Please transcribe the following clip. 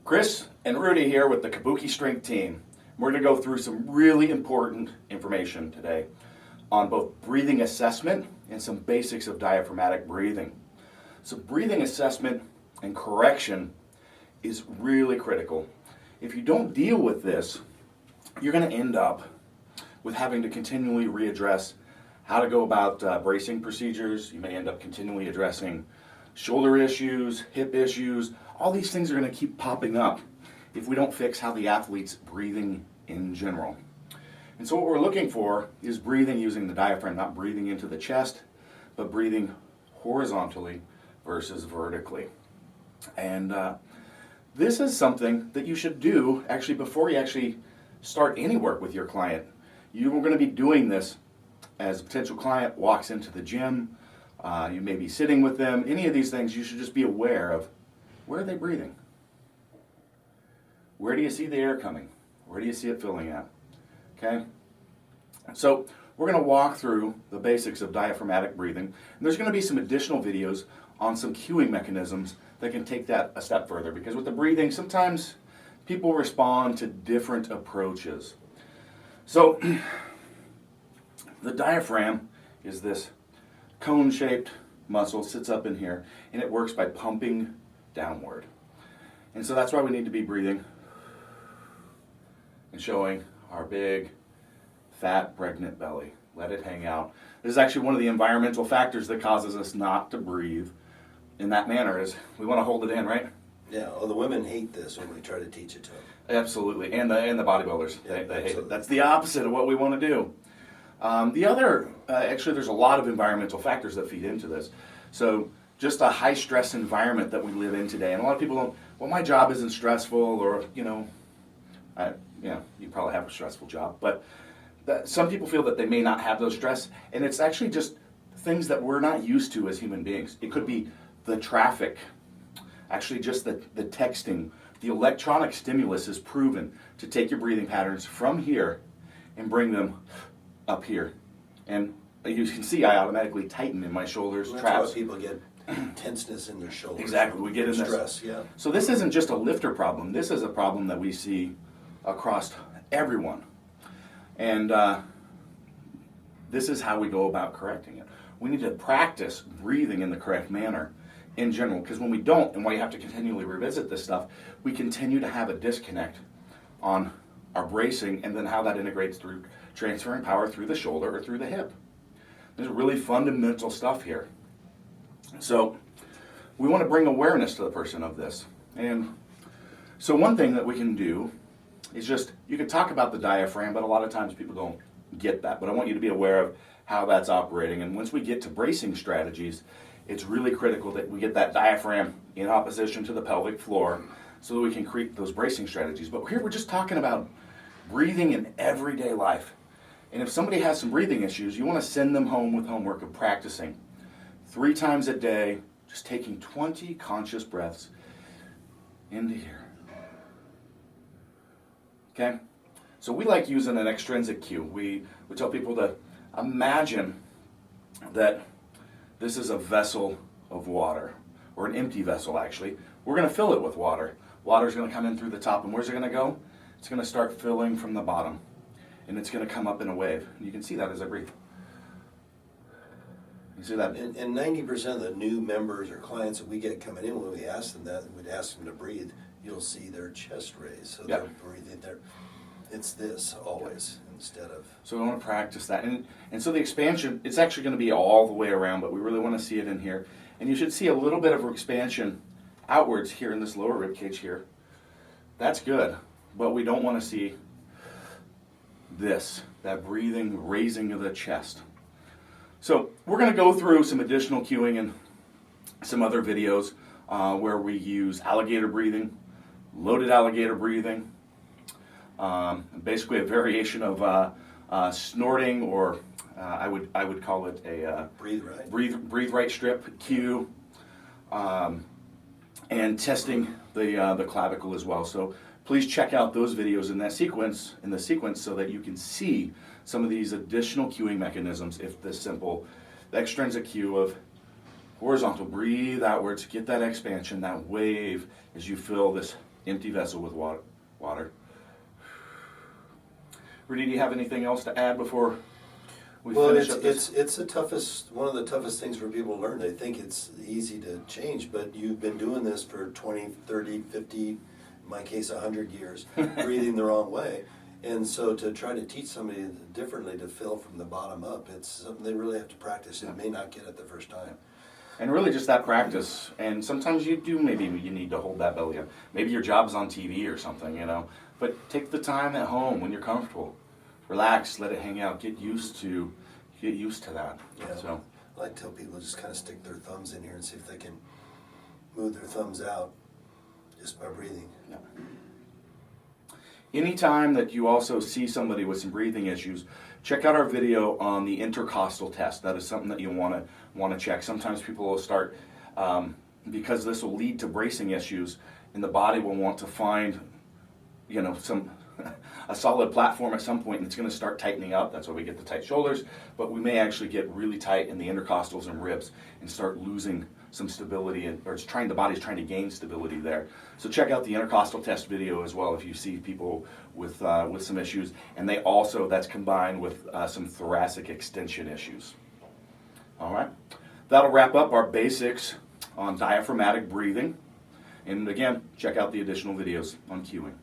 Chris and Rudy here with the Kabuki Strength team. We're going to go through some really important information today on both breathing assessment and some basics of diaphragmatic breathing. So breathing assessment and correction is really critical. If you don't deal with this, you're going to end up with having to continually readdress how to go about bracing procedures. You may end up continually addressing shoulder issues, hip issues. All these things are going to keep popping up if we don't fix how the athlete's breathing in general. And so what we're looking for is breathing using the diaphragm, not breathing into the chest, but breathing horizontally versus vertically. And this is something that you should do actually before you actually start any work with your client. You're going to be doing this as a potential client walks into the gym. You may be sitting with them. Any of these things, you should just be aware of where are they breathing? Where do you see the air coming? Where do you see it filling at? Okay? So we're going to walk through the basics of diaphragmatic breathing. And there's going to be some additional videos on some cueing mechanisms that can take that a step further. Because with the breathing, sometimes people respond to different approaches. So the diaphragm is this cone-shaped muscle, sits up in here, and it works by pumping downward. And so that's why we need to be breathing and showing our big, fat, pregnant belly. Let it hang out. This is actually one of the environmental factors that causes us not to breathe in that manner, is we want to hold it in, right? Yeah, well, the women hate this when we try to teach it to them. Absolutely, and the bodybuilders, Yeah, they hate it. That's the opposite of what we want to do. Actually, there's a lot of environmental factors that feed into this. So just a high-stress environment that we live in today, and a lot of people don't, well, my job isn't stressful, or, you probably have a stressful job, but some people feel that they may not have those stress, and it's actually just things that we're not used to as human beings. It could be the traffic, actually just the texting. The electronic stimulus is proven to take your breathing patterns from here and bring them up here. And you can see I automatically tighten in my shoulders, That's traps. why people get tenseness in their shoulders. Exactly, we get in this. Stress, yeah. So this isn't just a lifter problem. This is a problem that we see across everyone. And this is how we go about correcting it. We need to practice breathing in the correct manner in general, because when we don't, and why you have to continually revisit this stuff, we continue to have a disconnect on our bracing and then how that integrates through transferring power through the shoulder or through the hip. There's really fundamental stuff here. So we want to bring awareness to the person of this. And so one thing that we can do is just, you can talk about the diaphragm, but a lot of times people don't get that. But I want you to be aware of how that's operating. And once we get to bracing strategies, it's really critical that we get that diaphragm in opposition to the pelvic floor so that we can create those bracing strategies. But here we're just talking about breathing in everyday life. And if somebody has some breathing issues, you want to send them home with homework of practicing 3 times a day, just taking 20 conscious breaths into here. Okay? So we like using an extrinsic cue. We tell people to imagine that this is a vessel of water, or an empty vessel actually. We're going to fill it with water. Water's going to come in through the top, and where's it going to go? It's going to start filling from the bottom, and it's going to come up in a wave. You can see that as I breathe. You see that? And 90% of the new members or clients that we get coming in, when we ask them that, we'd ask them to breathe, you'll see their chest raise. So they're breathing there. It's this always instead of... So we want to practice that. And so the expansion, it's actually going to be all the way around, but we really want to see it in here. And you should see a little bit of expansion outwards here in this lower rib cage here. That's good, but we don't want to see this, that breathing, raising of the chest. So we're going to go through some additional cueing and some other videos where we use alligator breathing, loaded alligator breathing, basically a variation of snorting, or I would call it a breathe right strip cue, and testing the clavicle as well. So please check out those videos in the sequence so that you can see some of these additional cueing mechanisms. If the simple extrinsic cue of horizontal, breathe outwards, get that expansion, that wave as you feel this Empty vessel with water. Rudy, do you have anything else to add before we Well, finish up this? it's the toughest, one of the toughest things for people to learn. They think it's easy to change, but you've been doing this for 20, 30, 50, in my case 100 years, breathing the wrong way. And so to try to teach somebody differently to fill from the bottom up, it's something they really have to practice. They may not get it the first time. And really just that practice. And sometimes maybe you need to hold that belly up. Maybe your job's on TV or something, you know. But take the time at home when you're comfortable. Relax, let it hang out, get used to that. Yeah. So I like to tell people just kind of stick their thumbs in here and see if they can move their thumbs out just by breathing. yeah. Anytime that you also see somebody with some breathing issues, check out our video on the intercostal test. That is something that you want to check. Sometimes people will start, because this will lead to bracing issues, and the body will want to find, you know, a solid platform at some point, and it's going to start tightening up. That's why we get the tight shoulders, but we may actually get really tight in the intercostals and ribs and start losing some stability, or the body's trying to gain stability there. So check out the intercostal test video as well if you see people with some issues, and that's combined with some thoracic extension issues. All right, that'll wrap up our basics on diaphragmatic breathing. And again, check out the additional videos on cueing.